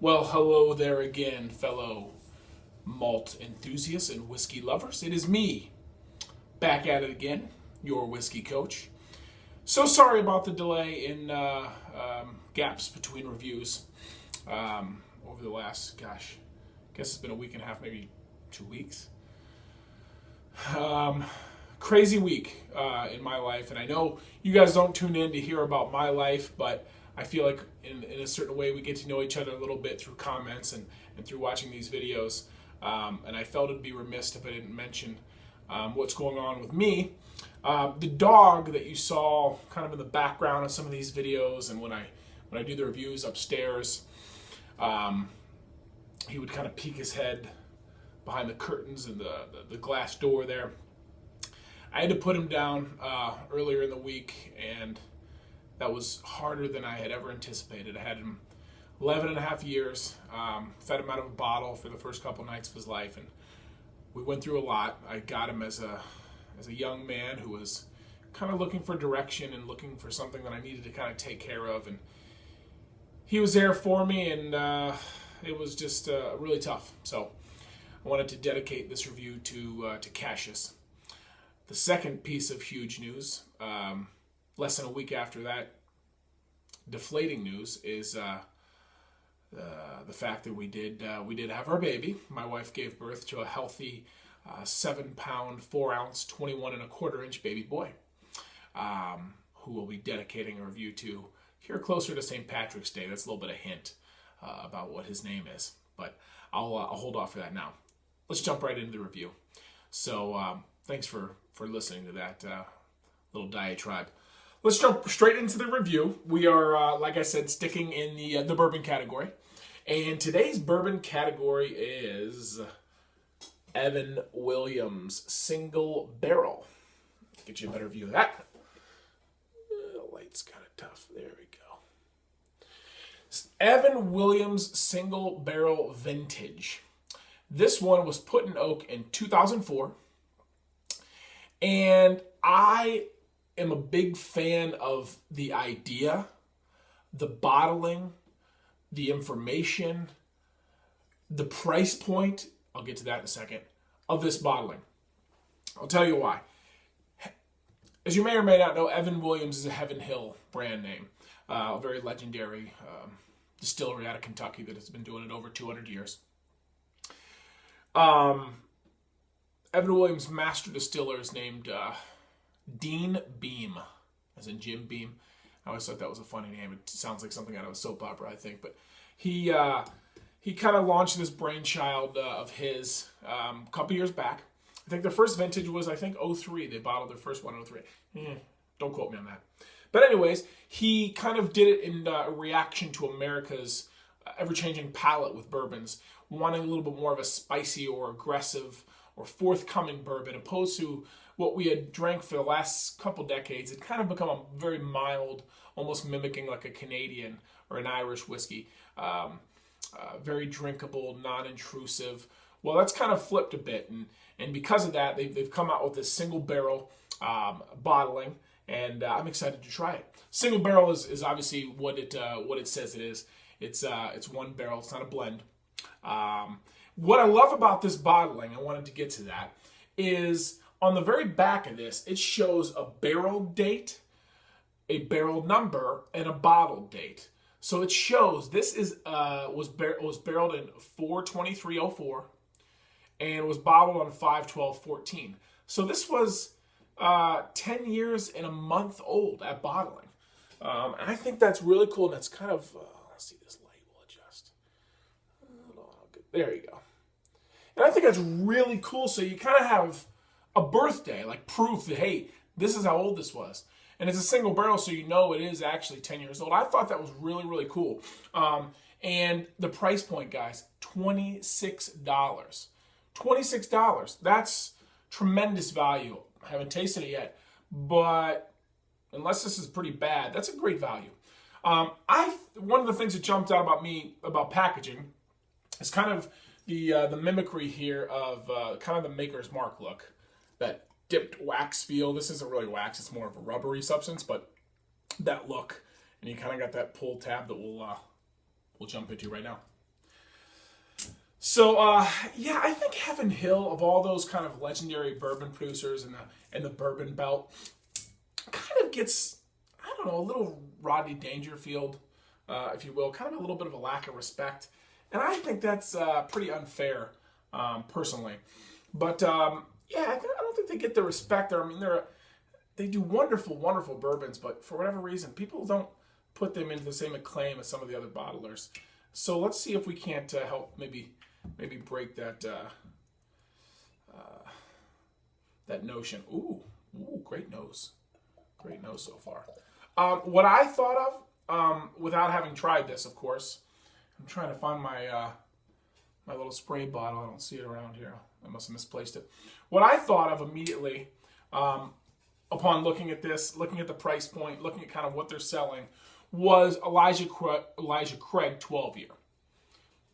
Well, hello there again, fellow malt enthusiasts and whiskey lovers. It is me, back at it again, your whiskey coach. So sorry about the delay in gaps between reviews over the last, gosh, I guess it's been a week and a half, maybe 2 weeks. Crazy week in my life, and I know you guys don't tune in to hear about my life, but I feel like in a certain way we get to know each other a little bit through comments and through watching these videos. And I felt it'd be remiss if I didn't mention what's going on with me. The dog that you saw kind of in the background of some of these videos, and when I do the reviews upstairs, he would kind of peek his head behind the curtains and the glass door there. I had to put him down earlier in the week, and that was harder than I had ever anticipated. I had him 11 and a half years, fed him out of a bottle for the first couple nights of his life, and we went through a lot. I got him as a young man who was kind of looking for direction and looking for something that I needed to kind of take care of, and he was there for me, and it was just really tough. So I wanted to dedicate this review to Cassius. The second piece of huge news, less than a week after that, deflating news, is the fact that we did have our baby. My wife gave birth to a healthy 7-pound, 4-ounce, 21 and a quarter inch baby boy, who we'll be dedicating a review to here closer to St. Patrick's Day. That's a little bit of hint about what his name is, but I'll hold off for that now. Let's jump right into the review. So thanks for listening to that little diatribe. Let's jump straight into the review. We are, like I said, sticking in the bourbon category. And today's bourbon category is Evan Williams Single Barrel. Get you a better view of that. The light's kind of tough. There we go. Evan Williams Single Barrel Vintage. This one was put in oak in 2004. And I am a big fan of the idea, the bottling, the information, the price point, I'll get to that in a second, of this bottling. I'll tell you why. As you may or may not know, Evan Williams is a Heaven Hill brand name, a very legendary distillery out of Kentucky that has been doing it over 200 years. Evan Williams' master distiller is named Dean Beam, as in Jim Beam. I always thought that was a funny name. It sounds like something out of a soap opera, I think. But he kind of launched this brainchild of his a couple years back. I think their first vintage was, I think, 03. They bottled their first one in 03. Don't quote me on that. But anyways, he kind of did it in reaction to America's ever-changing palate with bourbons, wanting a little bit more of a spicy or aggressive or forthcoming bourbon, opposed to what we had drank for the last couple decades. It kind of become a very mild, almost mimicking like a Canadian or an Irish whiskey. Very drinkable, non-intrusive. Well, that's kind of flipped a bit, and because of that, they've come out with this single barrel bottling, and I'm excited to try it. Single barrel is obviously what it says it is. It's one barrel. It's not a blend. What I love about this bottling, I wanted to get to that, is on the very back of this, it shows a barrel date, a barrel number, and a bottle date. So it shows this was barreled in 4/23/04 and was bottled on 5/12/14. So this was 10 years and a month old at bottling. And I think that's really cool, and that's kind of, let's see, this light will adjust. There you go. And I think that's really cool. So you kind of have a birthday, like proof that, hey, this is how old this was. And it's a single barrel, so you know it is actually 10 years old. I thought that was really, really cool. And the price point, guys, $26. $26. That's tremendous value. I haven't tasted it yet, but unless this is pretty bad, that's a great value. One of the things that jumped out about me about packaging is kind of the mimicry here of kind of the Maker's Mark look, that dipped wax feel. This isn't really wax; it's more of a rubbery substance, but that look, and you kind of got that pull tab that we'll jump into right now. So yeah, I think Heaven Hill, of all those kind of legendary bourbon producers in the bourbon belt, kind of gets, I don't know, a little Rodney Dangerfield, if you will, kind of a little bit of a lack of respect, and I think that's pretty unfair, personally. But yeah, I don't think they get the respect there. I mean, they do wonderful, wonderful bourbons, but for whatever reason, people don't put them into the same acclaim as some of the other bottlers. So let's see if we can't help maybe break that notion. Ooh, great nose so far. What I thought of, without having tried this, of course, I'm trying to find my little spray bottle. I don't see it around here. I must have misplaced it. What I thought of immediately, upon looking at this, looking at the price point, looking at kind of what they're selling, was Elijah Craig 12-year.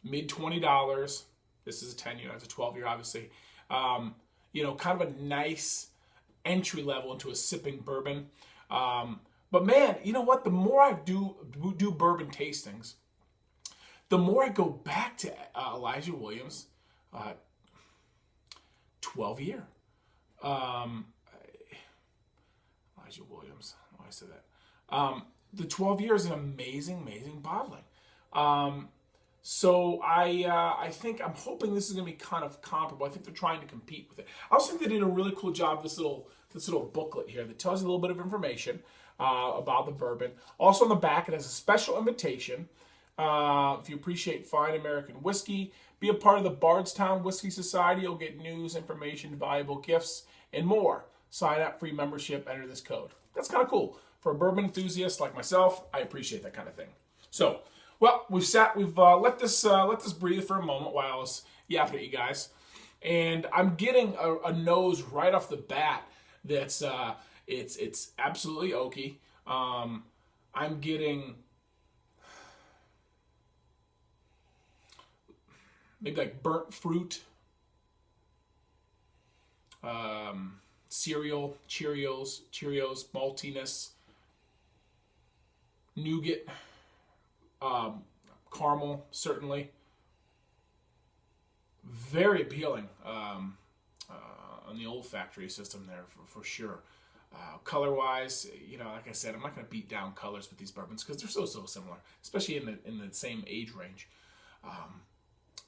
Mid $20. This is a 10-year. That's a 12-year, obviously. Kind of a nice entry level into a sipping bourbon. But man, you know what? The more I do bourbon tastings, the more I go back to Elijah Williams, 12-year. Elijah Williams. Why I said that? The 12 years is an amazing, amazing bottling. So I'm hoping this is going to be kind of comparable. I think they're trying to compete with it. I also think they did a really cool job with this little booklet here that tells you a little bit of information about the bourbon. Also on the back, it has a special invitation. If you appreciate fine American whiskey, be a part of the Bardstown Whiskey Society. You'll get news, information, valuable gifts, and more. Sign up, free membership, enter this code. That's kind of cool. For a bourbon enthusiast like myself, I appreciate that kind of thing. So, well, we've let this breathe for a moment while I was yapping at you guys, and I'm getting a nose right off the bat that's it's absolutely oaky. I'm getting maybe like burnt fruit, cereal, Cheerios, maltiness, nougat, caramel, certainly. Very appealing on the olfactory system there for sure. Color-wise, like I said, I'm not going to beat down colors with these bourbons because they're so similar, especially in the same age range.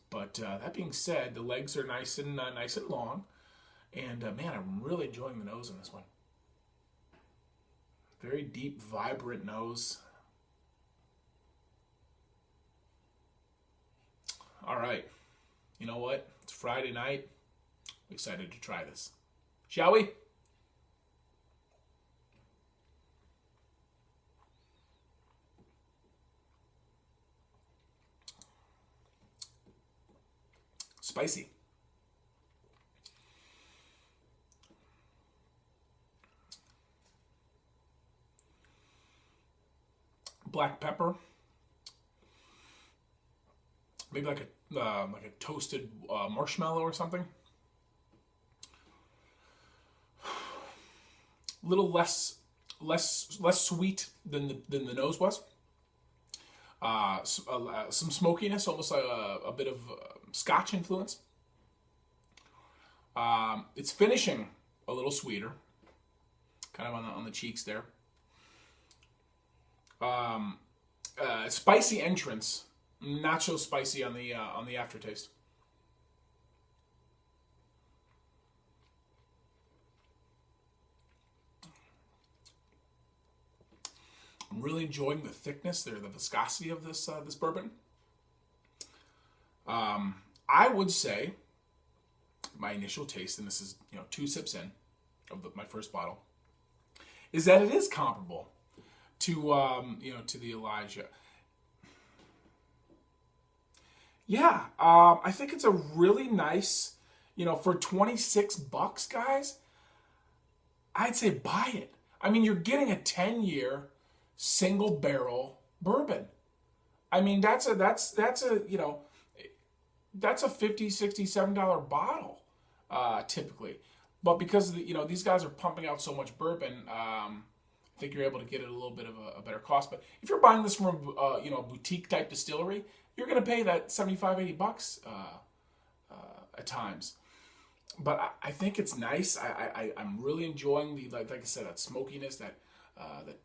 But that being said, the legs are nice and long, and man, I'm really enjoying the nose on this one. Very deep, vibrant nose. All right, you know what? It's Friday night. I'm excited to try this. Shall we? Spicy. Black pepper. Maybe like a toasted marshmallow or something. A little less sweet than the nose was. Some smokiness, almost like a bit of Scotch influence. It's finishing a little sweeter, kind of on the cheeks there. Spicy entrance, not so spicy on the aftertaste. I'm really enjoying the thickness there, the viscosity of this bourbon. I would say my initial taste, and this is 2 sips in of my first bottle, is that it is comparable to to the Elijah. Yeah, I think it's a really nice, for $26, guys. I'd say buy it. I mean, you're getting a 10-year single barrel bourbon. I mean, that's a $50, $60, $70 bottle, typically. But because these guys are pumping out so much bourbon, I think you're able to get it a little bit of a better cost. But if you're buying this from a boutique type distillery, you're going to pay that $75, $80 at times. But I think it's nice. I'm really enjoying the, like I said, that smokiness, that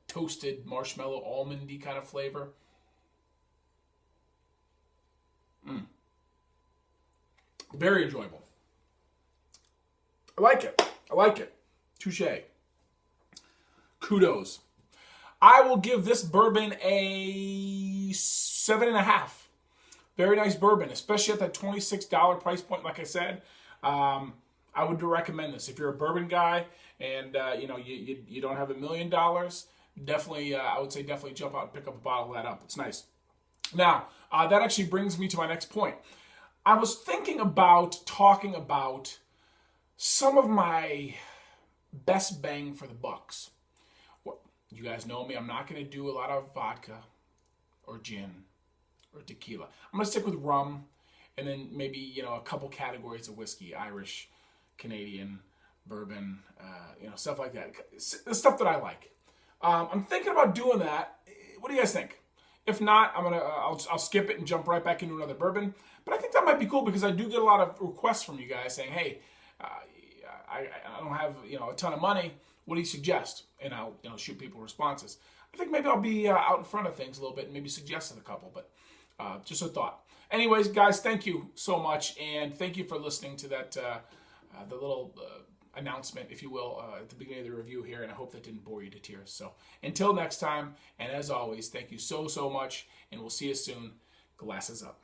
toasted marshmallow almondy kind of flavor. Very enjoyable. I like it. I like it. Touche. Kudos. I will give this bourbon a 7.5. Very nice bourbon, especially at that $26 price point. Like I said, I would recommend this if you're a bourbon guy and you don't have $1 million. Definitely, I would say definitely jump out and pick up a bottle of that up. It's nice. Now, that actually brings me to my next point. I was thinking about talking about some of my best bang for the bucks. Well, you guys know me. I'm not going to do a lot of vodka or gin or tequila. I'm going to stick with rum and then maybe, a couple categories of whiskey, Irish, Canadian, bourbon, stuff like that. The stuff that I like. I'm thinking about doing that. What do you guys think? If not, I'll skip it and jump right back into another bourbon. But I think that might be cool because I do get a lot of requests from you guys saying, "Hey, I don't have a ton of money. What do you suggest?" And I'll shoot people responses. I think maybe I'll be out in front of things a little bit and maybe suggest a couple. But just a thought. Anyways, guys, thank you so much, and thank you for listening to that the little announcement, if you will, at the beginning of the review here, and I hope that didn't bore you to tears. So until next time, and as always, thank you so much, and we'll see you soon. Glasses up.